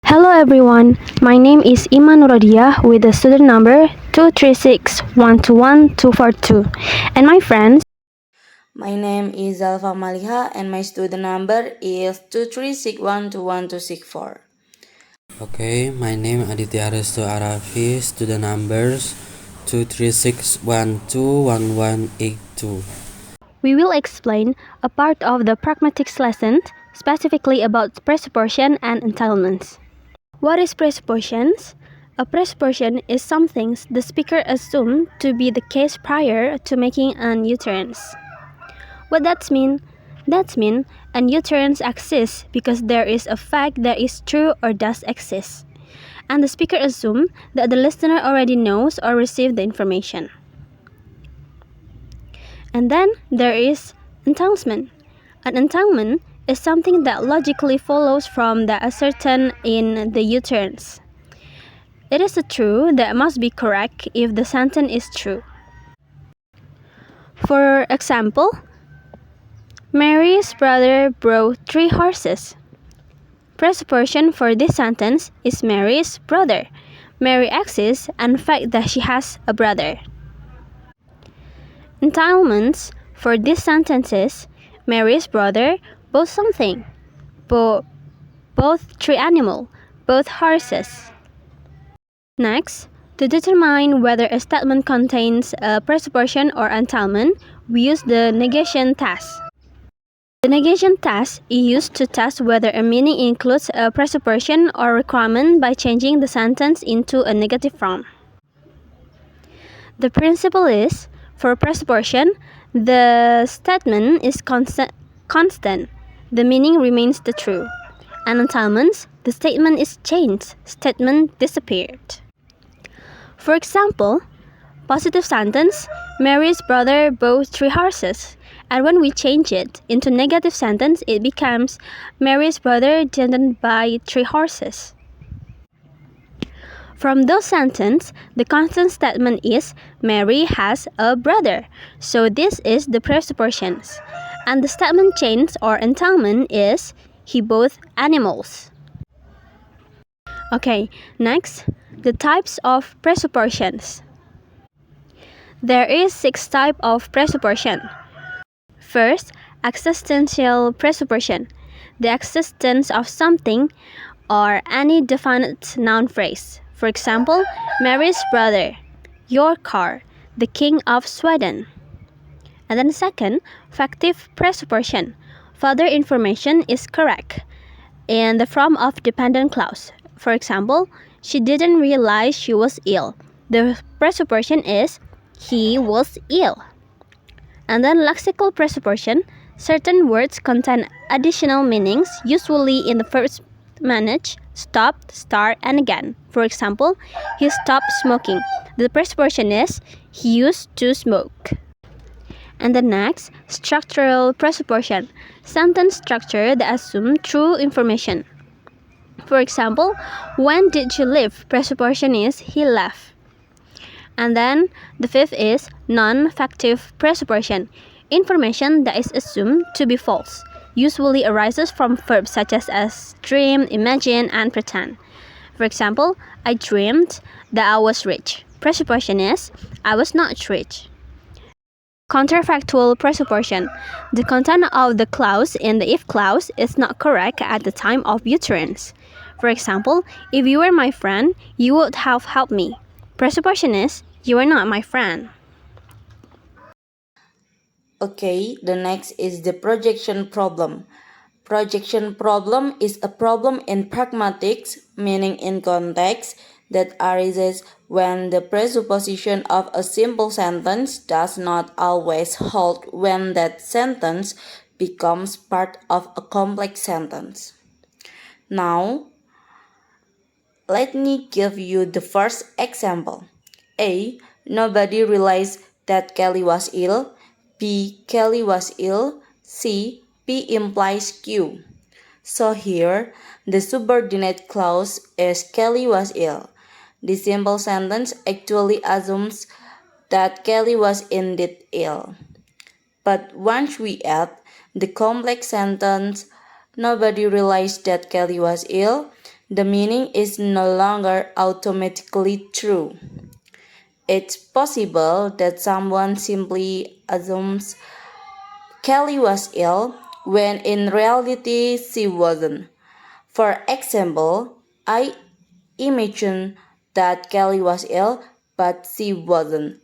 Hello everyone, my name is Ima Nur Rodiyah with the student number 236121242 and my friends. My name is Zalfa Malihah and my student number is 236121264. Okay, my name Aditya Restu Ar-Rafi, student numbers 236121182. We will explain a part of the Pragmatic lesson specifically about presupposition and entailments. What is presuppositions? A presupposition is something the speaker assumes to be the case prior to making an utterance. What that mean? That means an utterance exists because there is a fact that is true or does exist, and the speaker assumes that the listener already knows or received the information. And then there is entailment. An entailment is something that logically follows from the assertion in the utterance. It is a true that must be correct if the sentence is true. For example, Mary's brother brought 3 horses. Presupposition for this sentence is Mary's brother. Mary exists and fact that she has a brother. Entailments for this sentence is Mary's brother bought something. Both 3 animals, both horses. Next, to determine whether a statement contains a presupposition or entailment, we use the negation test. The negation test is used to test whether a meaning includes a presupposition or requirement by changing the sentence into a negative form. The principle is, for presupposition, the statement is constant, the meaning remains the true. And entailments, the statement is changed, statement disappeared. For example, positive sentence, Mary's brother bought 3 horses. And when we change it into negative sentence, it becomes Mary's brother didn't buy 3 horses. From those sentences, the constant statement is Mary has a brother. So this is the presuppositions. And the statement change or entailment is he bought animals. Okay, next, the types of presuppositions. There is 6 types of presupposition. First, existential presupposition, the existence of something or any definite noun phrase. For example, Mary's brother, your car, the king of Sweden. And then second, factive presupposition, further information is correct in the form of dependent clause. For example, she didn't realize she was ill. The presupposition is he was ill. And then lexical presupposition, certain words contain additional meanings, usually in the first manage, stop, start, and again. For example, he stopped smoking. The presupposition is he used to smoke. And the next, structural presupposition, sentence structure that assume true information. For example, when did you leave? Presupposition is he left. And then the fifth is non-factive presupposition, information that is assumed to be false, usually arises from verbs such as dream, imagine, and pretend. For example, I dreamed that I was rich. Presupposition is I was not rich. Counterfactual presupposition, the content of the clause in the if clause is not correct at the time of utterance. For example, if you were my friend, you would have helped me. Presupposition is you are not my friend. Okay, the next is the projection problem. Projection problem is a problem in pragmatics, meaning in context, that arises when the presupposition of a simple sentence does not always hold when that sentence becomes part of a complex sentence. Now, let me give you the first example. A. Nobody realized that Kelly was ill. B. Kelly was ill. C. P implies Q. So here, the subordinate clause is Kelly was ill. The simple sentence actually assumes that Kelly was indeed ill. But once we add the complex sentence, nobody realized that Kelly was ill, the meaning is no longer automatically true. It's possible that someone simply assumes Kelly was ill when in reality she wasn't. For example, I imagine that Kelly was ill, but she wasn't.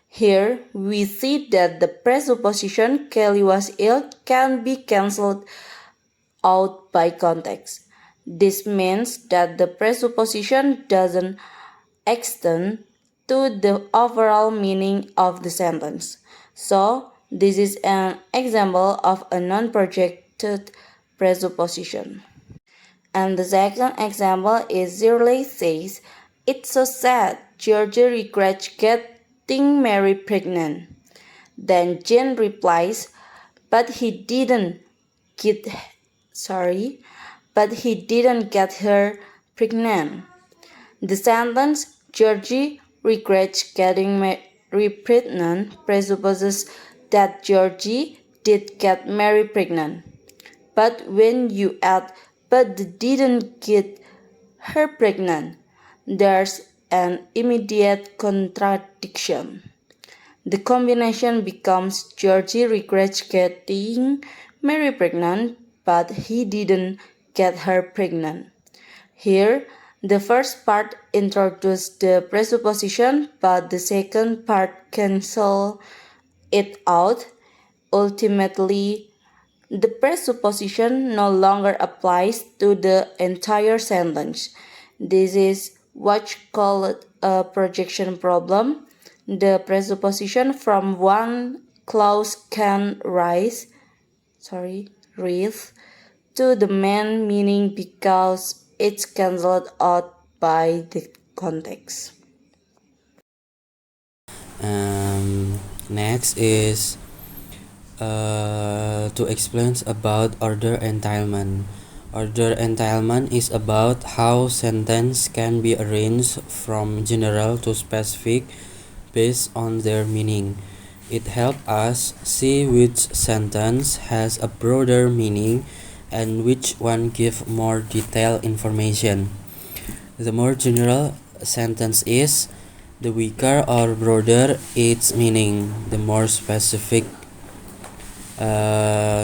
Here, we see that the presupposition Kelly was ill can be cancelled out by context. This means that the presupposition doesn't extend to the overall meaning of the sentence. So, this is an example of a non-projected presupposition. And the second example is Shirley says, "It's so sad, Georgie regrets getting Mary pregnant." Then Jane replies, "But he didn't get but he didn't get her pregnant." The sentence Georgie regrets getting Mary pregnant presupposes that Georgie did get Mary pregnant. But when you add "but didn't get her pregnant," there's an immediate contradiction. The combination becomes Georgie regrets getting Mary pregnant, but he didn't get her pregnant. Here, the first part introduces the presupposition, but the second part cancels it out. Ultimately, the presupposition no longer applies to the entire sentence. This is what's called a projection problem. The presupposition from one clause can rise to the main meaning because it's cancelled out by the context. Next is to explain about order entailment. Order entailment is about how sentence can be arranged from general to specific based on their meaning. It helps us see which sentence has a broader meaning and which one gives more detailed information. The more general a sentence is, the weaker or broader its meaning. The more specific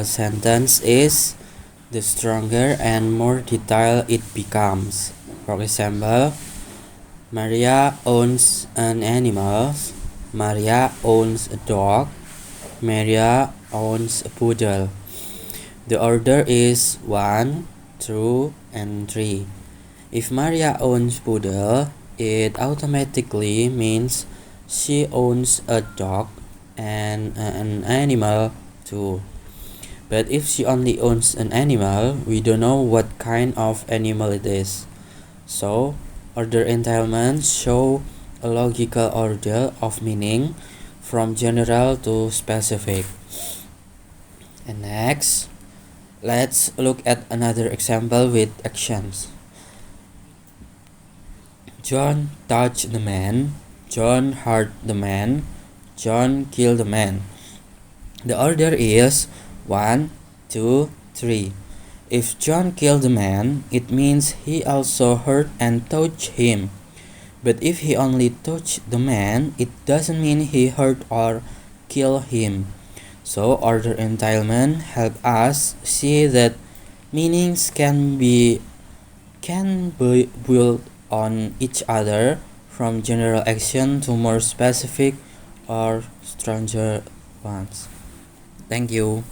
sentence is, the stronger and more detailed it becomes. For example, Maria owns an animal. Maria owns a dog. Maria owns a poodle. The order is 1, 2, and 3. If Maria owns poodle, it automatically means she owns a dog and an animal too. But if she only owns an animal, we don't know what kind of animal it is. So, order entailment show a logical order of meaning from general to specific. And next, let's look at another example with actions. John touched the man. John hurt the man. John killed the man. The order is 1, 2, 3. If John killed the man, it means he also hurt and touched him. But if he only touched the man, it doesn't mean he hurt or killed him. So order entailment helps us see that meanings can be built on each other from general action to more specific or stronger ones. Thank you.